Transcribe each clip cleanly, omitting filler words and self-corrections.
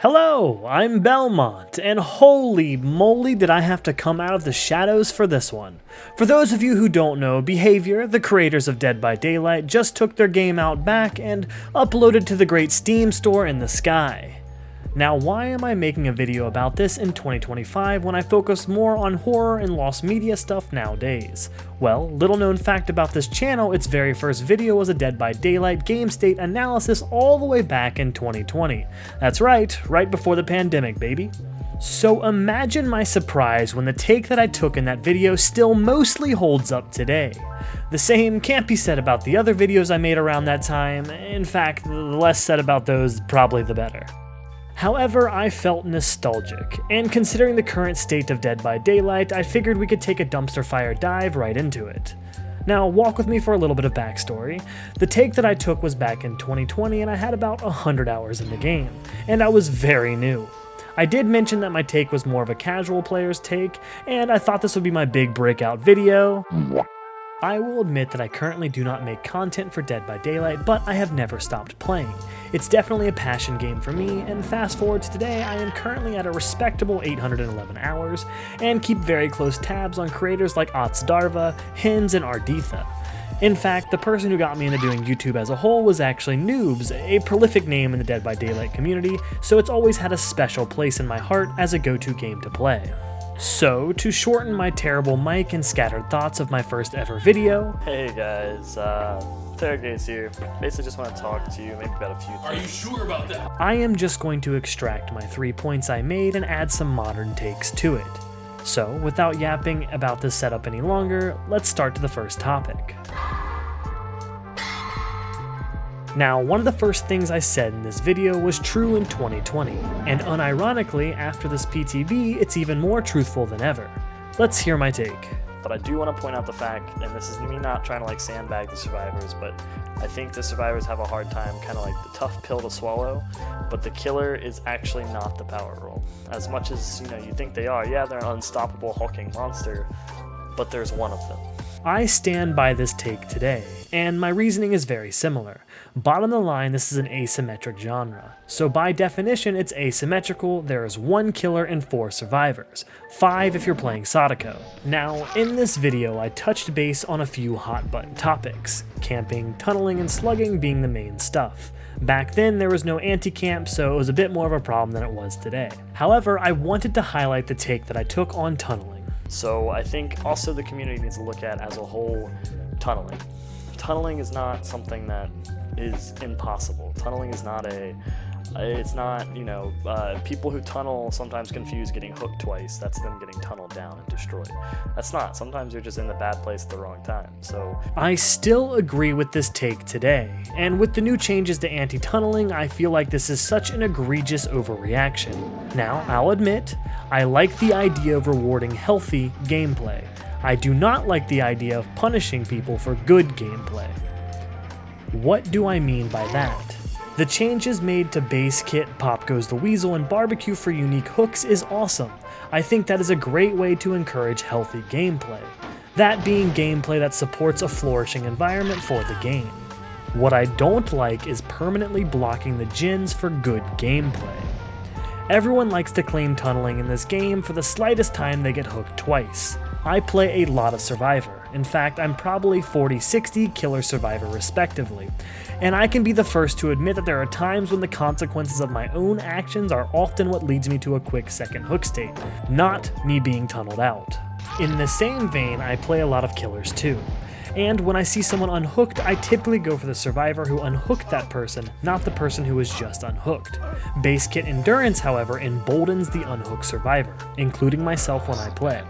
Hello, I'm Belmont, and holy moly did I have to come out of the shadows for this one. For those of you who don't know, Behavior, the creators of Dead by Daylight, just took their game out back and uploaded to the great Steam store in the sky. Now why am I making a video about this in 2025 when I focus more on horror and lost media stuff nowadays? Well, little known fact about this channel, its very first video was a Dead by Daylight game state analysis all the way back in 2020. That's right before the pandemic, baby. So imagine my surprise when the take that I took in that video still mostly holds up today. The same can't be said about the other videos I made around that time. In fact, the less said about those, probably the better. However, I felt nostalgic, and considering the current state of Dead by Daylight, I figured we could take a dumpster fire dive right into it. Now, walk with me for a little bit of backstory. The take that I took was back in 2020 and I had about 100 hours in the game, and I was very new. I did mention that my take was more of a casual player's take, and I thought this would be my big breakout video. I will admit that I currently do not make content for Dead by Daylight, but I have never stopped playing. It's definitely a passion game for me, and fast forward to today, I am currently at a respectable 811 hours, and keep very close tabs on creators like Darva, Hens, and Arditha. In fact, the person who got me into doing YouTube as a whole was actually Noobs, a prolific name in the Dead by Daylight community, so it's always had a special place in my heart as a go-to game to play. So, to shorten my terrible mic and scattered thoughts of my first ever video... Hey guys, Terragaze here. Basically just want to talk to you maybe about a few things. Are you sure about that? I am just going to extract my 3 points I made and add some modern takes to it. So, without yapping about this setup any longer, let's start to the first topic. Now, one of the first things I said in this video was true in 2020, and unironically, after this PTB, it's even more truthful than ever. Let's hear my take. But I do want to point out the fact, and this is me not trying to sandbag the survivors, but I think the survivors have a hard time, kind of like the tough pill to swallow, but the killer is actually not the power role. As much as, you think they are, yeah, they're an unstoppable hulking monster, but there's one of them. I stand by this take today, and my reasoning is very similar. Bottom of the line, this is an asymmetric genre. So by definition, it's asymmetrical. There is 1 killer and 4 survivors. 5 if you're playing Sadako. Now, in this video, I touched base on a few hot button topics. Camping, tunneling, and slugging being the main stuff. Back then, there was no anti-camp, so it was a bit more of a problem than it was today. However, I wanted to highlight the take that I took on tunneling. So I think also the community needs to look at as a whole tunneling. Tunneling is not something that is impossible. Tunneling is not people who tunnel sometimes confuse getting hooked twice. That's them getting tunneled down and destroyed. That's not. Sometimes you're just in the bad place at the wrong time. So I still agree with this take today, and with the new changes to anti-tunneling, I feel like this is such an egregious overreaction. Now, I'll admit, I like the idea of rewarding healthy gameplay. I do not like the idea of punishing people for good gameplay. What do I mean by that? The changes made to base kit, Pop Goes the Weasel, and barbecue for unique hooks is awesome. I think that is a great way to encourage healthy gameplay. That being gameplay that supports a flourishing environment for the game. What I don't like is permanently blocking the gens for good gameplay. Everyone likes to claim tunneling in this game for the slightest time they get hooked twice. I play a lot of Survivor. In fact, I'm probably 40-60 Killer Survivor respectively. And I can be the first to admit that there are times when the consequences of my own actions are often what leads me to a quick second hook state, not me being tunneled out. In the same vein, I play a lot of killers too. And when I see someone unhooked, I typically go for the survivor who unhooked that person, not the person who was just unhooked. Base kit endurance, however, emboldens the unhooked survivor, including myself when I play.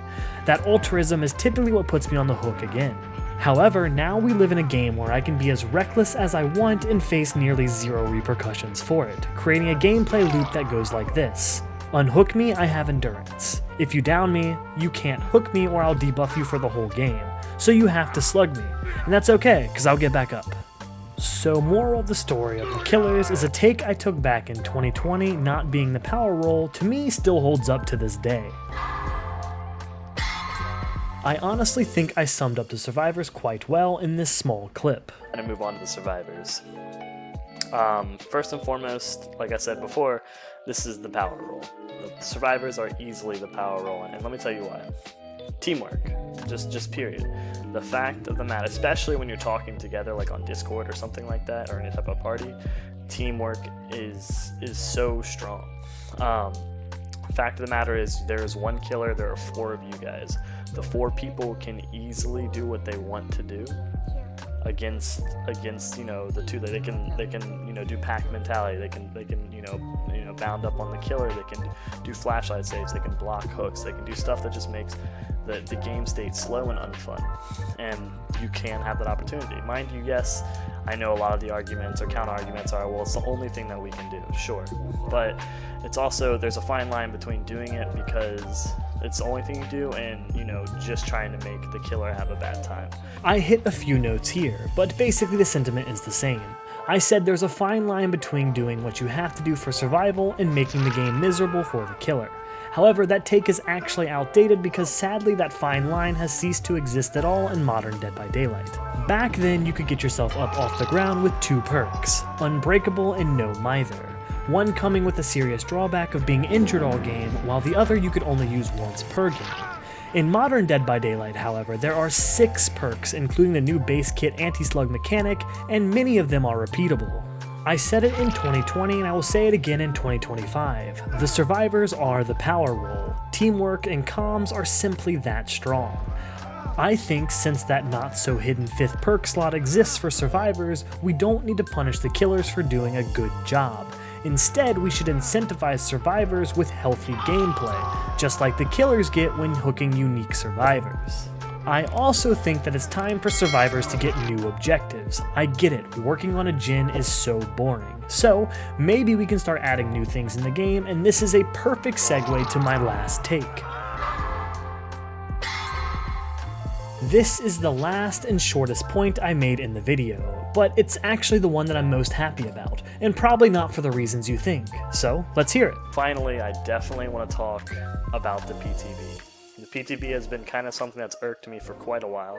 That altruism is typically what puts me on the hook again. However, now we live in a game where I can be as reckless as I want and face nearly 0 repercussions for it, creating a gameplay loop that goes like this. Unhook me, I have endurance. If you down me, you can't hook me or I'll debuff you for the whole game. So you have to slug me, and that's okay, because I'll get back up. So moral of the story of the killers is a take I took back in 2020, not being the power role, to me still holds up to this day. I honestly think I summed up the survivors quite well in this small clip. I'm gonna move on to the survivors. First and foremost, like I said before, this is the power role. The survivors are easily the power role, and let me tell you why. Teamwork, just period. The fact of the matter, especially when you're talking together, like on Discord or something like that, or any type of party, teamwork is so strong. Fact of the matter is, there is one killer, there are 4 of you guys. The 4 people can easily do what they want to do against the 2 that they can do pack mentality. They can bound up on the killer. They can do flashlight saves. They can block hooks. They can do stuff that just makes the game state slow and unfun, and you can have that opportunity. Mind you, yes, I know a lot of the arguments or counter arguments are, well, it's the only thing that we can do. Sure, but it's also, there's a fine line between doing it because it's the only thing you do and just trying to make the killer have a bad time. I hit a few notes here, but basically the sentiment is the same. I said there's a fine line between doing what you have to do for survival and making the game miserable for the killer. However, that take is actually outdated because sadly that fine line has ceased to exist at all in modern Dead by Daylight. Back then, you could get yourself up off the ground with 2 perks, Unbreakable and No Mither. One coming with a serious drawback of being injured all game, while the other you could only use once per game. In modern Dead by Daylight, however, there are 6 perks, including the new base kit anti-slug mechanic, and many of them are repeatable. I said it in 2020 and I will say it again in 2025. The survivors are the power role. Teamwork and comms are simply that strong. I think since that not so hidden 5th perk slot exists for survivors, we don't need to punish the killers for doing a good job. Instead, we should incentivize survivors with healthy gameplay, just like the killers get when hooking unique survivors. I also think that it's time for survivors to get new objectives. I get it, working on a gin is so boring. So, maybe we can start adding new things in the game, and this is a perfect segue to my last take. This is the last and shortest point I made in the video, but it's actually the one that I'm most happy about, and probably not for the reasons you think. So, let's hear it. Finally, I definitely want to talk about the PTB. The PTB has been kind of something that's irked me for quite a while.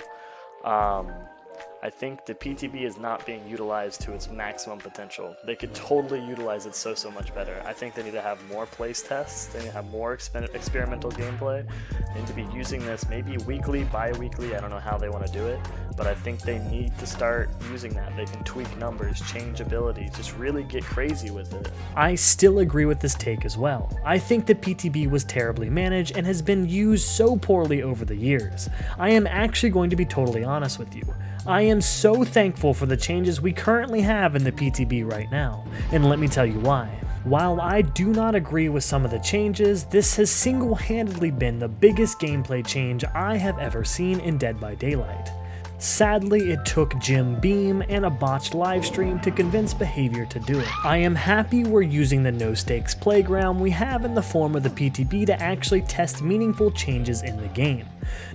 I think the PTB is not being utilized to its maximum potential. They could totally utilize it so much better. I think they need to have more place tests, they need to have more experimental gameplay, they need to be using this maybe weekly, bi-weekly, I don't know how they want to do it, but I think they need to start using that. They can tweak numbers, change abilities, just really get crazy with it. I still agree with this take as well. I think the PTB was terribly managed and has been used so poorly over the years. I am actually going to be totally honest with you. I am so thankful for the changes we currently have in the PTB right now, and let me tell you why. While I do not agree with some of the changes, this has single-handedly been the biggest gameplay change I have ever seen in Dead by Daylight. Sadly, it took Jim Beam and a botched livestream to convince Behavior to do it. I am happy we're using the no-stakes playground we have in the form of the PTB to actually test meaningful changes in the game.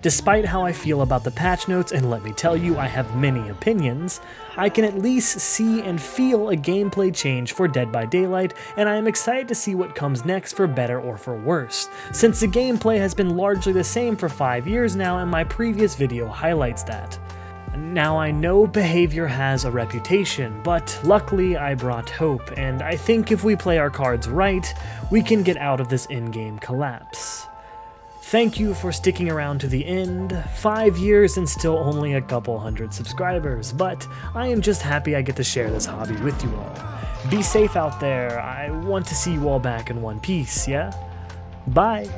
Despite how I feel about the patch notes, and let me tell you, I have many opinions, I can at least see and feel a gameplay change for Dead by Daylight, and I am excited to see what comes next for better or for worse, since the gameplay has been largely the same for 5 years now, and my previous video highlights that. Now I know Behavior has a reputation, but luckily I brought hope, and I think if we play our cards right, we can get out of this in-game collapse. Thank you for sticking around to the end. 5 years and still only a couple hundred subscribers, but I am just happy I get to share this hobby with you all. Be safe out there. I want to see you all back in one piece, yeah? Bye!